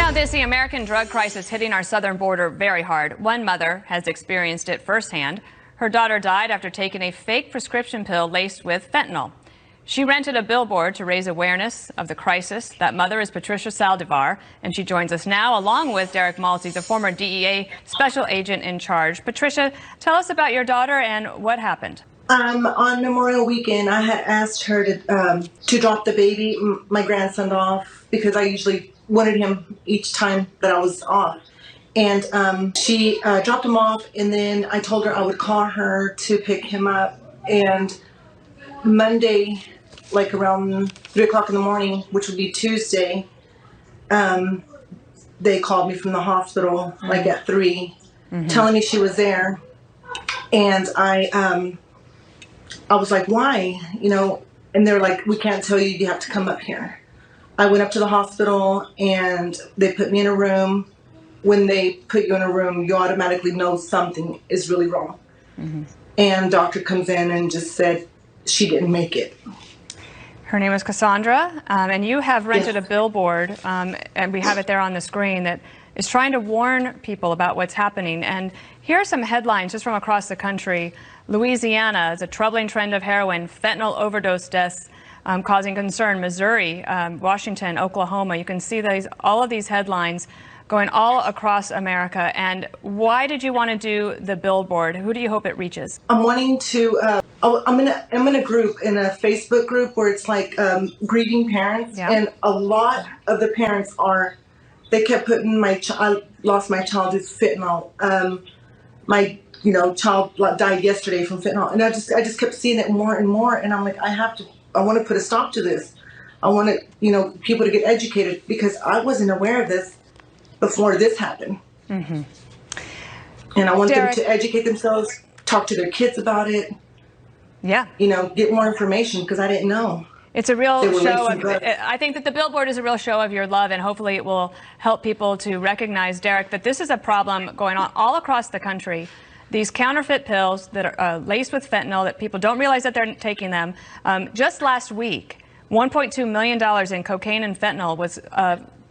know this, the American drug crisis hitting our southern border very hard. One mother has experienced it firsthand. Her daughter died after taking a fake prescription pill laced with fentanyl. She rented a billboard to raise awareness of the crisis. That mother is Patricia Saldivar, and she joins us now along with Derek Maltz. He's a former DEA special agent in charge. Patricia, tell us about your daughter and what happened. On Memorial Weekend, I had asked her to drop the baby, my grandson, off because I usually wanted him each time that I was off. And she dropped him off, and then I told her I would call her to pick him up. And Monday, like around 3 o'clock in the morning, which would be Tuesday, they called me from the hospital like at 3, telling me she was there. And I was like, why? You know, and they're like, we can't tell you, you have to come up here. I went up to the hospital and they put me in a room. When they put you in a room, you automatically know something is really wrong. And doctor comes in and just said she didn't make it. Her name is Cassandra, and you have rented a billboard, and we have it there on the screen, that is trying to warn people about what's happening. And here are some headlines just from across the country. Louisiana is a troubling trend of heroin, fentanyl overdose deaths causing concern. Missouri, Washington, Oklahoma. You can see all of these headlines going all across America. And why did you want to do the billboard? Who do you hope it reaches? I'm wanting to. I'm in a group, in a Facebook group where it's like grieving parents, and a lot of the parents they kept putting I lost my child to fentanyl. My child died yesterday from fentanyl, and I just kept seeing it more and more, and I'm like, I want to put a stop to this. I want people to get educated, because I wasn't aware of this before this happened. And I want them to educate themselves, talk to their kids about it. Get more information, because I didn't know. It's a real show of, I think that the billboard is a real show of your love, and hopefully it will help people to recognize, Derek, that this is a problem going on all across the country. These counterfeit pills that are laced with fentanyl, that people don't realize that they're taking them. Just last week, $1.2 million in cocaine and fentanyl was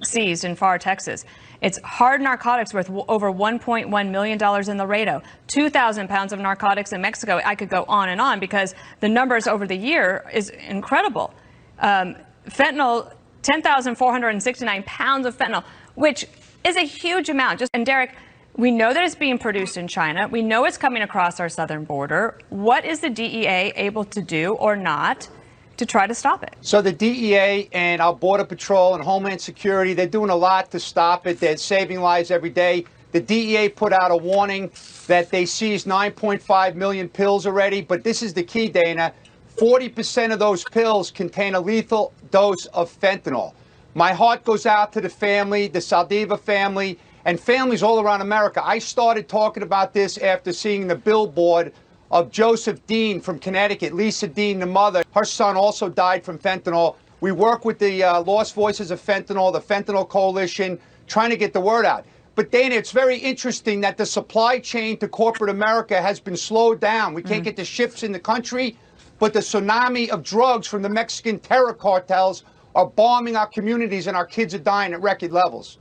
seized in Pharr, Texas. It's hard narcotics worth over $1.1 million in Laredo, 2,000 pounds of narcotics in Mexico. I could go on and on, because the numbers over the year is incredible. Fentanyl, 10,469 pounds of fentanyl, which is a huge amount. And Derek, we know that it's being produced in China. We know it's coming across our southern border. What is the DEA able to do or not to try to stop it? So the DEA and our Border Patrol and Homeland Security, they're doing a lot to stop it. They're saving lives every day. The DEA put out a warning that they seized 9.5 million pills already. But this is the key, Dana. 40% of those pills contain a lethal dose of fentanyl. My heart goes out to the family, the Saldivar family, and families all around America. I started talking about this after seeing the billboard of Joseph Dean from Connecticut, Lisa Dean, the mother. Her son also died from fentanyl. We work with the Lost Voices of Fentanyl, the Fentanyl Coalition, trying to get the word out. But Dana, it's very interesting that the supply chain to corporate America has been slowed down. We can't get the ships in the country, but the tsunami of drugs from the Mexican terror cartels are bombing our communities, and our kids are dying at record levels.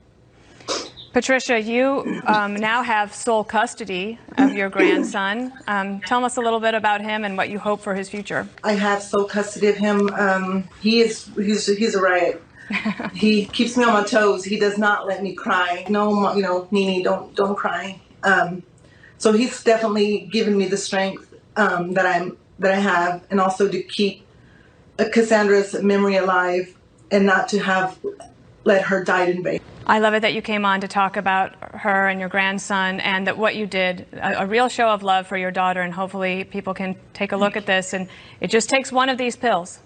Patricia, you now have sole custody of your grandson. Tell us a little bit about him and what you hope for his future. I have sole custody of him. He's a riot. He keeps me on my toes. He does not let me cry. No, Nini, don't cry. So he's definitely given me the strength that I have, and also to keep Cassandra's memory alive, and not to let her die in vain. I love it that you came on to talk about her and your grandson, and that what you did, a real show of love for your daughter, and hopefully people can take a look at this. And it just takes one of these pills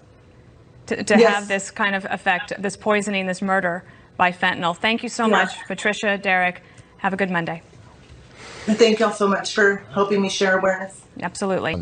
to have this kind of effect, this poisoning, this murder by fentanyl. Thank you so much, Patricia, Derek. Have a good Monday. Thank y'all so much for helping me share awareness. Absolutely.